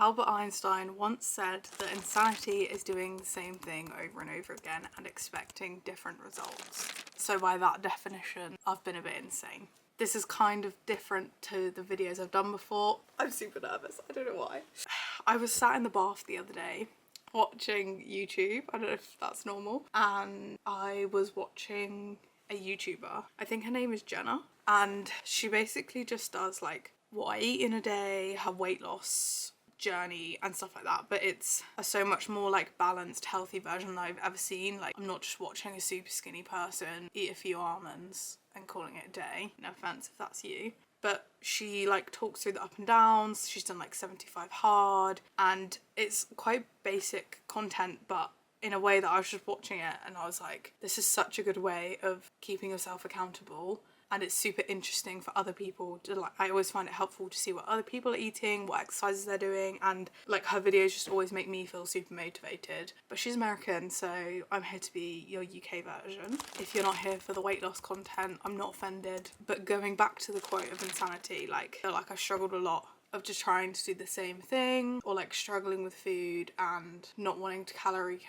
Albert Einstein once said that insanity is doing the same thing over and over again and expecting different results. So by that definition, I've been a bit insane. This is kind of different to the videos I've done before. I'm super nervous, I don't know why. I was sat in the bath the other day watching YouTube, I don't know if that's normal, and I was watching a YouTuber, I think her name is Jenna, and she basically just does like what I eat in a day, her weight loss journey and stuff like that, but it's a so much more like balanced, healthy version than I've ever seen. Like, I'm not just watching a super skinny person eat a few almonds and calling it a day. No offense if that's you. But she like talks through the up and downs. She's done like 75 hard, and it's quite basic content, but in a way that I was just watching it and I was like, this is such a good way of keeping yourself accountable. And it's super interesting for other people to like, I always find it helpful to see what other people are eating, what exercises they're doing, and like her videos just always make me feel super motivated. But she's American, so I'm here to be your UK version. If you're not here for the weight loss content, I'm not offended. But going back to the quote of insanity, like, I feel like I struggled a lot of just trying to do the same thing, or like struggling with food and not wanting to calorie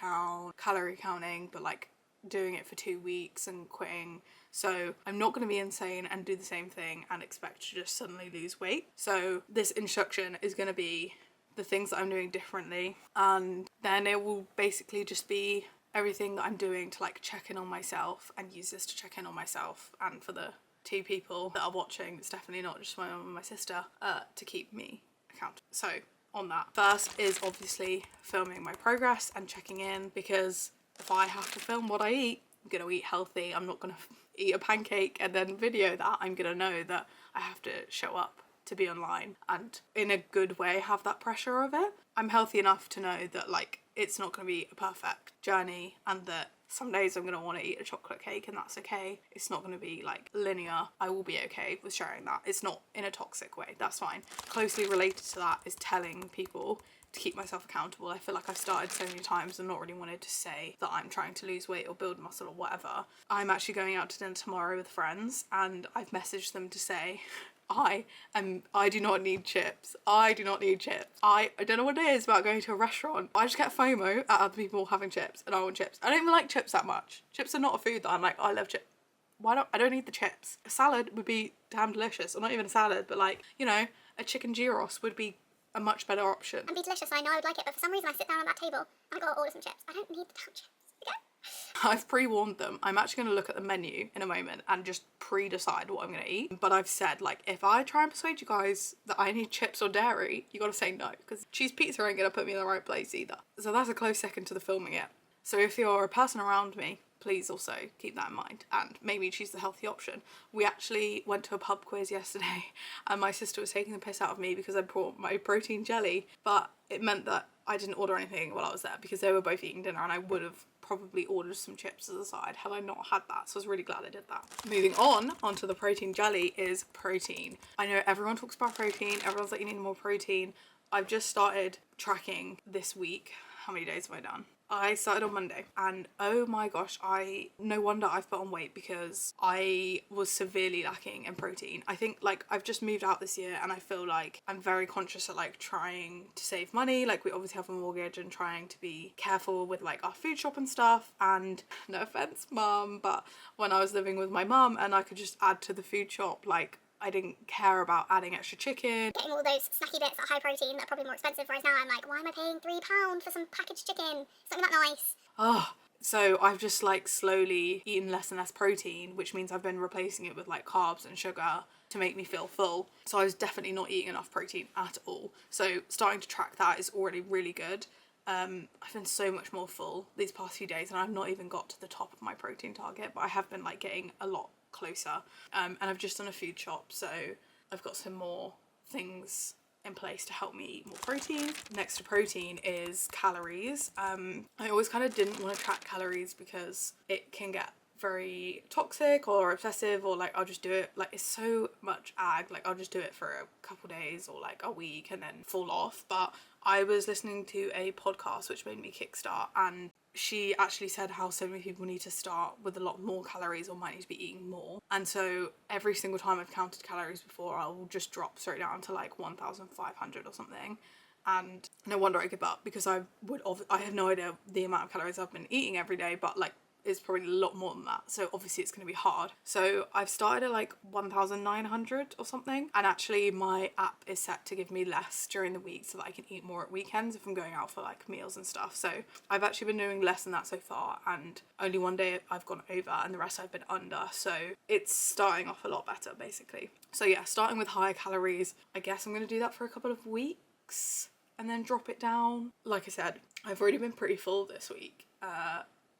counting, but like doing it for 2 weeks and quitting. So I'm not going to be insane and do the same thing and expect to just suddenly lose weight. So this instruction is going to be the things that I'm doing differently, and then it will basically just be everything that I'm doing to like check in on myself and use this to check in on myself, and for the 2 people that are watching, it's definitely not just my mum and my sister, to keep me accountable. So on that, first is obviously filming my progress and checking in, because if I have to film what I eat, I'm gonna eat healthy. I'm not gonna eat a pancake and then video that. I'm gonna know that I have to show up to be online and in a good way have that pressure of it. I'm healthy enough to know that like it's not gonna be a perfect journey, and that some days I'm gonna want to eat a chocolate cake and that's okay. It's not gonna be like linear. I will be okay with sharing that. It's not in a toxic way, that's fine. Closely related to that is telling people to keep myself accountable. I feel like I've started so many times and not really wanted to say that I'm trying to lose weight or build muscle or whatever. I'm actually going out to dinner tomorrow with friends, and I've messaged them to say I do not need chips. I do not need chips. I don't know what it is about going to a restaurant. I just get FOMO at other people having chips, and I want chips. I don't even like chips that much. Chips are not a food that I'm like, oh, I love chips. I don't need the chips. A salad would be damn delicious. Or not even a salad, but like, you know, a chicken gyros would be a much better option. And be delicious, I know I would like it, but for some reason I sit down at that table and I gotta order some chips. I don't need the damn chips, okay? I've pre-warned them. I'm actually going to look at the menu in a moment and just pre-decide what I'm going to eat. But I've said, like, if I try and persuade you guys that I need chips or dairy, you got to say no, because cheese pizza ain't going to put me in the right place either. So that's a close second to the filming it. So if you're a person around me, please also keep that in mind and maybe choose the healthy option. We actually went to a pub quiz yesterday and my sister was taking the piss out of me because I brought my protein jelly, but it meant that I didn't order anything while I was there because they were both eating dinner, and I would have probably ordered some chips as a side had I not had that. So I was really glad I did that. Moving on onto the protein jelly is protein. I know everyone talks about protein, everyone's like, you need more protein. I've just started tracking this week. How many days have I done? I started on Monday, and oh my gosh, no wonder I've put on weight, because I was severely lacking in protein. I think like I've just moved out this year and I feel like I'm very conscious of like trying to save money. Like, we obviously have a mortgage and trying to be careful with like our food shop and stuff, and no offense mum, but when I was living with my mum and I could just add to the food shop, like I didn't care about adding extra chicken. Getting all those snacky bits at high protein that are probably more expensive, whereas now I'm like, why am I paying £3 for some packaged chicken? It's not even that nice. Oh, so I've just like slowly eaten less and less protein, which means I've been replacing it with like carbs and sugar to make me feel full. So I was definitely not eating enough protein at all. So starting to track that is already really good. I've been so much more full these past few days, and I've not even got to the top of my protein target, but I have been like getting a lot closer. And I've just done a food shop, so I've got some more things in place to help me eat more protein. Next to protein is calories. I always kind of didn't want to track calories because it can get very toxic or obsessive, or like I'll just do it, like it's so much like I'll just do it for a couple days or like a week and then fall off. But I was listening to a podcast which made me kickstart, and she actually said how so many people need to start with a lot more calories or might need to be eating more. And so every single time I've counted calories before, I'll just drop straight down to like 1,500 or something. and no wonder I give up, because I have no idea the amount of calories I've been eating every day, but like it's probably a lot more than that, so obviously it's going to be hard. So I've started at like 1,900 or something, and actually my app is set to give me less during the week so that I can eat more at weekends if I'm going out for like meals and stuff. So I've actually been doing less than that so far, and only one day I've gone over and the rest I've been under, so it's starting off a lot better basically. So yeah, starting with higher calories, I guess I'm going to do that for a couple of weeks and then drop it down. Like I said, I've already been pretty full this week,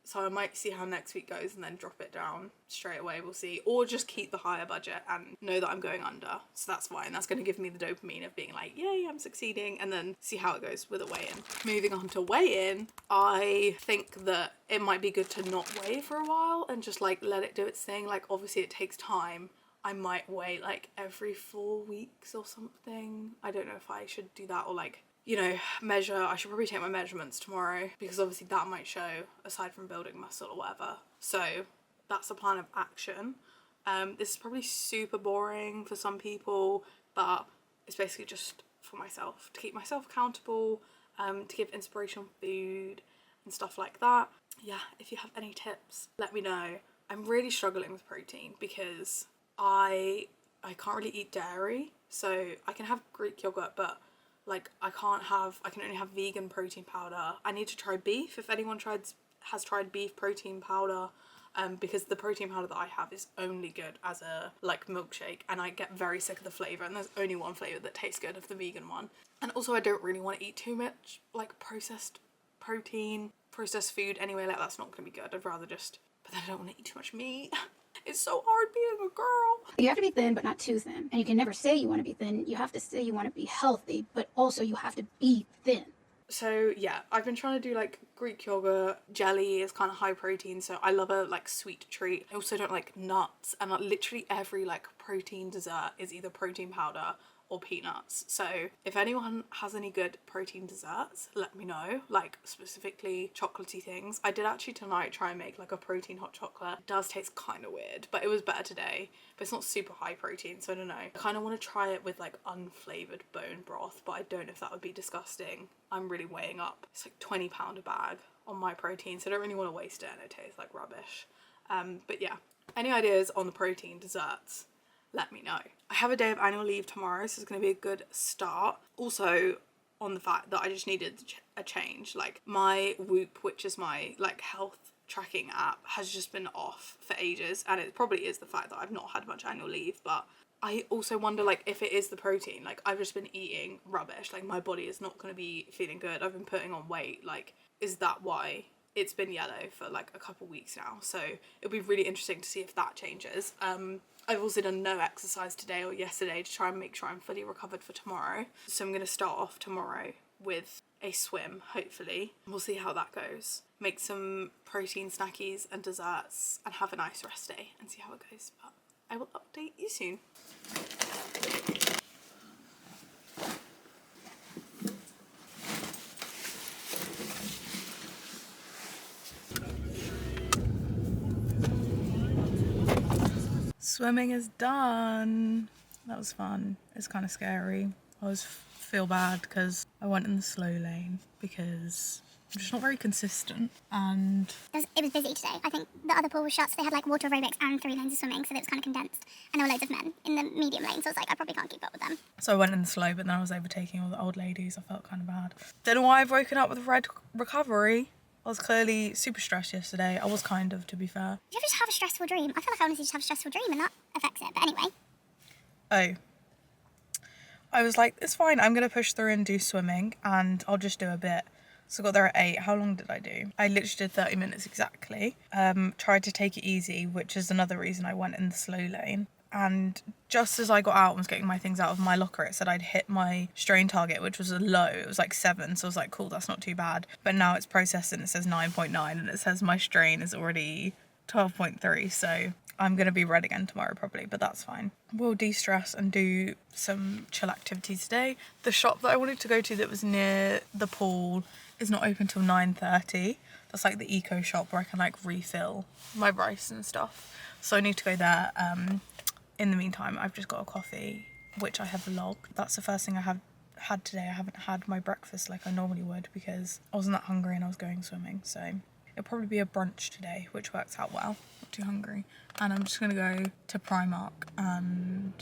so I might see how next week goes and then drop it down straight away, we'll see. Or just keep the higher budget and know that I'm going under. So that's fine. That's going to give me the dopamine of being like, yay, I'm succeeding, and then see how it goes with a weigh-in. Moving on to weigh-in, I think that it might be good to not weigh for a while and just like let it do its thing. Like obviously it takes time. I might weigh like every 4 weeks or something. I don't know if I should do that, or like, you know, measure. I should probably take my measurements tomorrow, because obviously that might show, aside from building muscle or whatever. So that's a plan of action. This is probably super boring for some people, but it's basically just for myself, to keep myself accountable, to give inspirational food and stuff like that. Yeah, if you have any tips, let me know. I'm really struggling with protein because I can't really eat dairy, so I can have Greek yogurt, but like I can only have vegan protein powder. I need to try beef, if anyone has tried beef protein powder, because the protein powder that I have is only good as a like milkshake, and I get very sick of the flavour, and there's only one flavour that tastes good, of the vegan one. And also I don't really want to eat too much like processed food anyway, like that's not going to be good. I'd rather just, but then I don't want to eat too much meat. It's so hard being a girl. You have to be thin, but not too thin. And you can never say you want to be thin. You have to say you want to be healthy, but also you have to be thin. So yeah, I've been trying to do like Greek yogurt. Jelly is kind of high protein, so I love a like sweet treat. I also don't like nuts, and like literally every like protein dessert is either protein powder or peanuts. So if anyone has any good protein desserts, let me know, like specifically chocolatey things. I did actually tonight try and make like a protein hot chocolate. It does taste kind of weird, but it was better today. But it's not super high protein, so I don't know. I kind of want to try it with like unflavoured bone broth, but I don't know if that would be disgusting. I'm really weighing up. It's like £20 a bag on my protein, so I don't really want to waste it, and it tastes like rubbish. But yeah, any ideas on the protein desserts, let me know. I have a day of annual leave tomorrow, so it's going to be a good start. Also, on the fact that I just needed a change. Like my Whoop, which is my like health tracking app, has just been off for ages, and it probably is the fact that I've not had much annual leave. But I also wonder like if it is the protein. Like I've just been eating rubbish, like my body is not going to be feeling good. I've been putting on weight. Like, is that why it's been yellow for like a couple weeks now? So it'll be really interesting to see if that changes. I've also done no exercise today or yesterday to try and make sure I'm fully recovered for tomorrow. So I'm going to start off tomorrow with a swim, hopefully. We'll see how that goes. Make some protein snackies and desserts and have a nice rest day and see how it goes. But I will update you soon. Swimming is done. That was fun. It's kind of scary. I always feel bad because I went in the slow lane because I'm just not very consistent, and It was busy today. I think the other pool was shut, so they had like water aerobics and 3 lanes of swimming, so it was kind of condensed. And there were loads of men in the medium lane, so I was like, I probably can't keep up with them. so I went in the slow, but then I was overtaking all the old ladies. I felt kind of bad. Don't know why I've woken up with red recovery. I was clearly super stressed yesterday. I was kind of, to be fair. Do you ever just have a stressful dream? I feel like I honestly just have a stressful dream and that affects it. But anyway. Oh. I was like, it's fine. I'm going to push through and do swimming, and I'll just do a bit. So I got there at 8. How long did I do? I literally did 30 minutes exactly. Tried to take it easy, which is another reason I went in the slow lane. And just as I got out and was getting my things out of my locker, it said I'd hit my strain target, which was a low. It was like 7, so I was like, cool, that's not too bad. But now it's processed and it says 9.9, and it says my strain is already 12.3, so I'm going to be red again tomorrow probably, but that's fine. We'll de-stress and do some chill activities today. The shop that I wanted to go to that was near the pool is not open till 9:30. That's like the eco shop where I can like refill my rice and stuff. So I need to go there. In the meantime, I've just got a coffee, which I have vlogged. That's the first thing I have had today. I haven't had my breakfast like I normally would because I wasn't that hungry and I was going swimming. So it'll probably be a brunch today, which works out well. Not too hungry. And I'm just gonna go to Primark and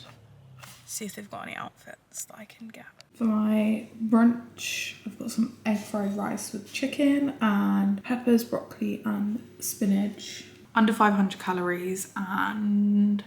see if they've got any outfits that I can get. For my brunch, I've got some egg fried rice with chicken and peppers, broccoli and spinach. Under 500 calories and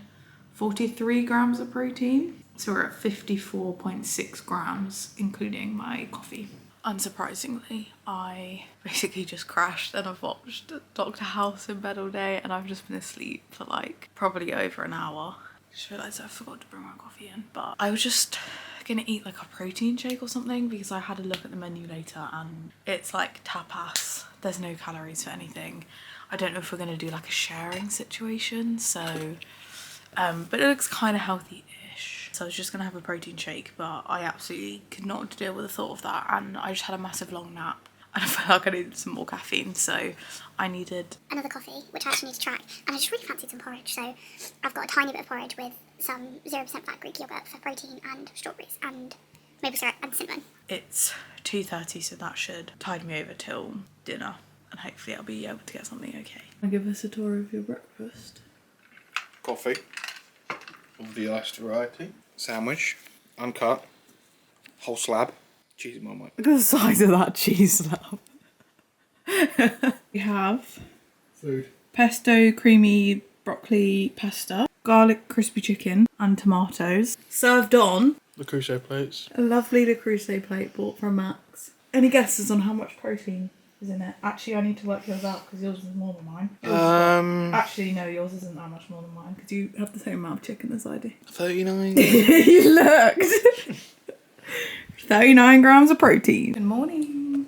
43 grams of protein. So we're at 54.6 grams, including my coffee. Unsurprisingly, I basically just crashed and I've watched Dr. House in bed all day and I've just been asleep for like probably over an hour. Just realised I forgot to bring my coffee in, but I was just gonna eat like a protein shake or something because I had a look at the menu later and it's like tapas. There's no calories for anything. I don't know if we're gonna do like a sharing situation, so but it looks kind of healthy-ish. So I was just gonna have a protein shake, but I absolutely could not deal with the thought of that, and I just had a massive long nap and I felt like I needed some more caffeine, so I needed another coffee, which I actually need to track, and I just really fancied some porridge, so I've got a tiny bit of porridge with some 0% fat Greek yogurt for protein and strawberries and maple syrup and cinnamon. It's 2:30, so that should tide me over till dinner, and hopefully I'll be able to get something okay. I'll give us a tour of your breakfast. Coffee of the iced variety, sandwich, uncut, whole slab, cheese in my mind. Look at the size of that cheese slab. We have Food. pesto creamy broccoli pasta, garlic crispy chicken and tomatoes. Served on The Crusoe plates. a lovely Le Creuset plate bought from Max. Any guesses on how much protein is in it? Actually, I need to work yours out because yours is more than mine. Actually, no, yours isn't that much more than mine because you have the same amount of chicken as I do. 39. You looked. 39 grams of protein. Good morning.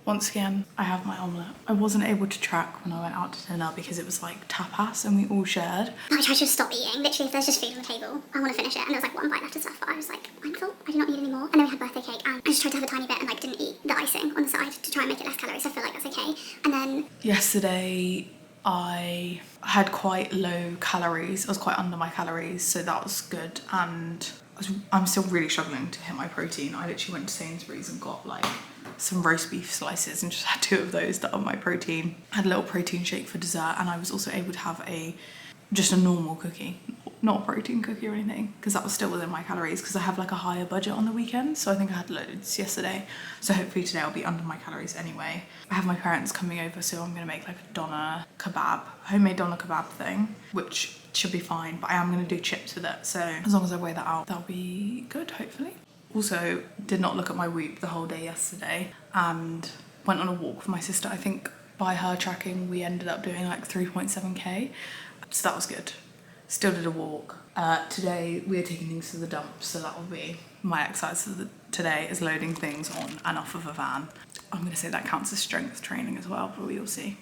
Once again, I have my omelette. I wasn't able to track when I went out to dinner because it was like tapas and we all shared. I tried to stop eating. Literally, if there's just food on the table, I want to finish it. And there was like one bite left and stuff, but I was like, I'm full. I do not need any more. And then we had birthday cake, and I just tried to have a tiny bit and like didn't eat the icing on the side to try and make it less calories. So I feel like that's okay. And then Yesterday, I had quite low calories. I was quite under my calories, so that was good. And I'm still really struggling to hit my protein. I literally went to Sainsbury's and got like some roast beef slices and just had 2 of those that are my protein. I had a little protein shake for dessert, and I was also able to have just a normal cookie, not a protein cookie or anything, because that was still within my calories because I have like a higher budget on the weekend. So I think I had loads yesterday. So hopefully today I'll be under my calories anyway. I have my parents coming over, so I'm gonna make like a doner kebab, homemade doner kebab thing, which should be fine, but I am gonna do chips with it. So as long as I weigh that out, that'll be good, hopefully. Also, did not look at my Whoop the whole day yesterday and went on a walk with my sister. I think by her tracking, we ended up doing like 3.7k. So that was good. Still did a walk. Today, we are taking things to the dump, so that will be my exercise for today is loading things on and off of a van. I'm gonna say that counts as strength training as well, but we will see.